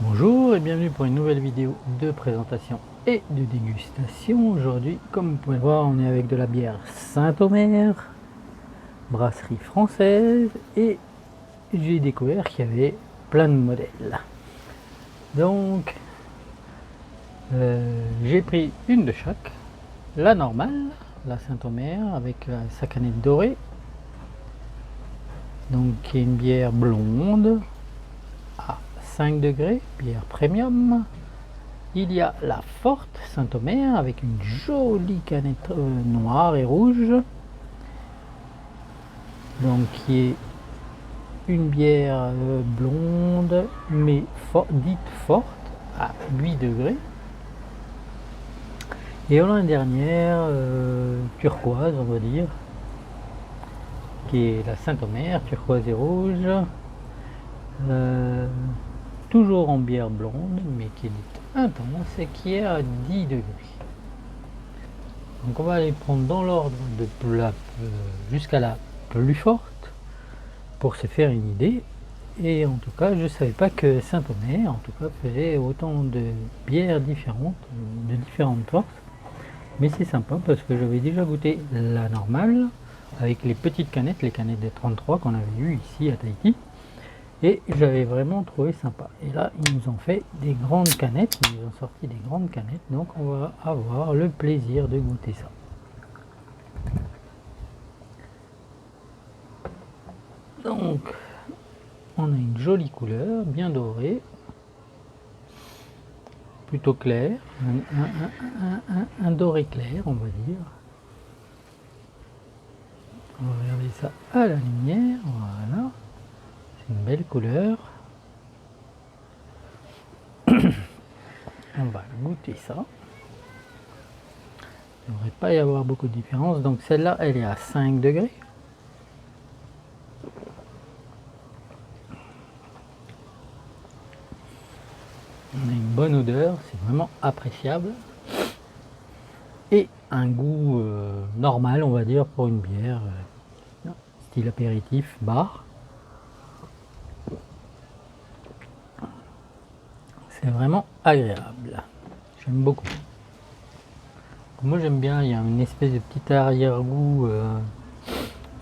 Bonjour et bienvenue pour une nouvelle vidéo de présentation et de dégustation. Aujourd'hui, comme vous pouvez le voir, on est avec de la bière Saint-Omer, brasserie française, et j'ai découvert qu'il y avait plein de modèles. Donc, j'ai pris une de chaque. La normale, la Saint-Omer avec sa canette dorée, donc qui est une bière blonde à 5 degrés, bière premium. Il y a la Forte Saint-Omer avec une jolie canette noire et rouge, donc qui est une bière blonde mais dite forte à 8 degrés. Et on a une dernière turquoise, on va dire, qui est la Saint-Omer turquoise et rouge, toujours en bière blonde mais qui est intense et qui est à 10 degrés. Donc on va les prendre dans l'ordre de jusqu'à la plus forte pour se faire une idée. Et en tout cas, je ne savais pas que Saint-Omer en tout cas faisait autant de bières différentes, de différentes forces. Mais c'est sympa parce que j'avais déjà goûté la normale avec les petites canettes, les canettes des 33 qu'on avait eu ici à Tahiti. Et j'avais vraiment trouvé sympa. Et là, ils nous ont fait des grandes canettes, ils nous ont sorti des grandes canettes. Donc on va avoir le plaisir de goûter ça. Donc, on a une jolie couleur, bien dorée, plutôt clair, un doré clair, on va dire. On va regarder ça à la lumière, voilà. C'est une belle couleur. On va goûter ça. Il ne devrait pas y avoir beaucoup de différence. Donc celle-là, elle est à 5 degrés. On a une bonne odeur, c'est vraiment appréciable. Et un goût normal, on va dire, pour une bière style apéritif, bar. C'est vraiment agréable. J'aime beaucoup. Moi j'aime bien, il y a une espèce de petit arrière-goût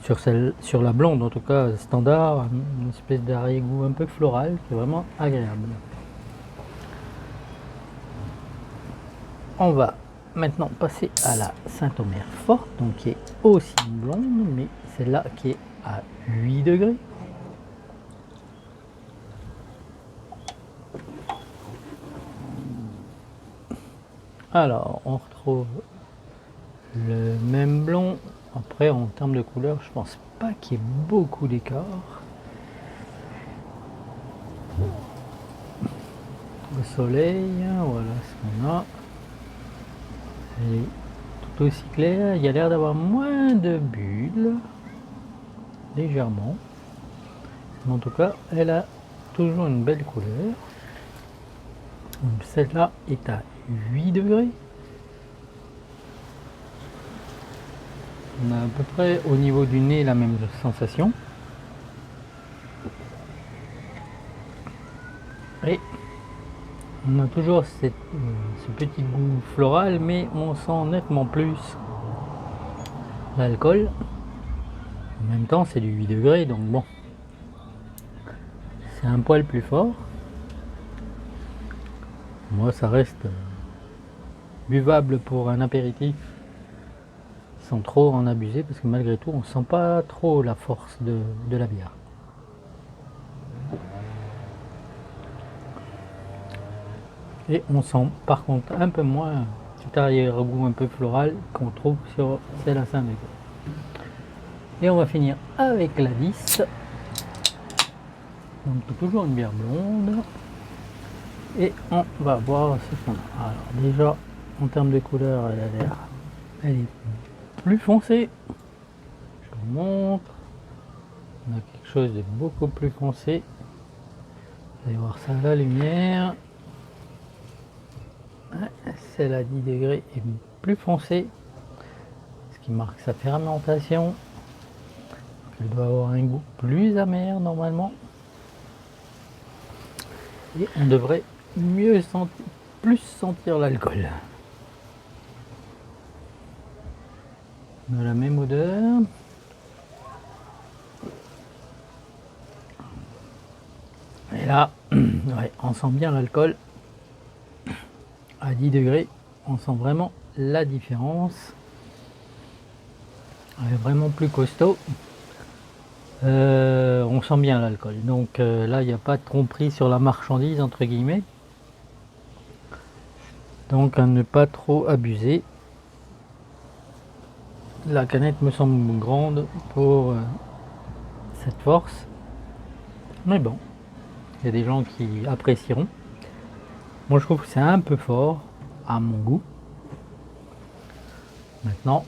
sur la blonde, en tout cas standard, une espèce d'arrière-goût un peu floral qui est vraiment agréable. On va maintenant passer à la Saint-Omer forte, donc qui est aussi blonde, mais celle-là qui est à 8 degrés. Alors, on retrouve le même blond. Après, en termes de couleur, je pense pas qu'il y ait beaucoup d'écart. Le soleil, voilà ce qu'on a. Elle est tout aussi claire. Il y a l'air d'avoir moins de bulles, légèrement. Mais en tout cas, elle a toujours une belle couleur. Celle-là est à 8 degrés. On a à peu près au niveau du nez la même sensation. Et on a toujours ce petit goût floral, mais on sent nettement plus l'alcool. En même temps, c'est du 8 degrés, donc bon, c'est un poil plus fort. Moi, ça reste buvable pour un apéritif sans trop en abuser, parce que malgré tout, on sent pas trop la force de la bière. Et on sent par contre un peu moins cet arrière-goût un peu floral qu'on trouve sur celle à 5 degrés. Et on va finir avec la 10. Donc toujours une bière blonde. Et on va voir ce qu'on a. Alors déjà, en termes de couleur, elle est plus foncée. Je vous montre. On a quelque chose de beaucoup plus foncé. Vous allez voir ça à la lumière. Celle à 10 degrés est plus foncée, ce qui marque sa fermentation. Elle doit avoir un goût plus amer normalement. et on devrait mieux sentir, plus sentir l'alcool. On a la même odeur. Et là, ouais, on sent bien l'alcool à 10 degrés. On sent vraiment la différence. Elle est vraiment plus costaud. On sent bien l'alcool. Donc là, il n'y a pas de tromperie sur la marchandise, entre guillemets. Donc à ne pas trop abuser. La canette me semble grande pour cette force. Mais bon, il y a des gens qui apprécieront. Moi, je trouve que c'est un peu fort à mon goût. Maintenant,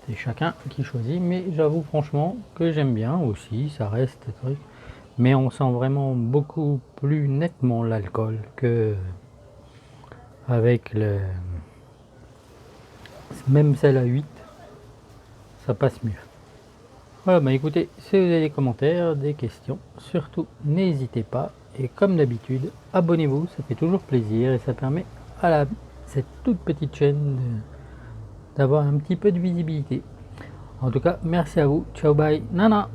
c'est chacun qui choisit, mais j'avoue franchement que j'aime bien aussi, ça reste truc. Mais on sent vraiment beaucoup plus nettement l'alcool que avec le même celle à 8, ça passe mieux. Voilà, bah écoutez, si vous avez des commentaires, des questions, surtout n'hésitez pas. Et comme d'habitude, abonnez-vous, ça fait toujours plaisir et ça permet à cette toute petite chaîne d'avoir un petit peu de visibilité. En tout cas, merci à vous. Ciao, bye. Nana.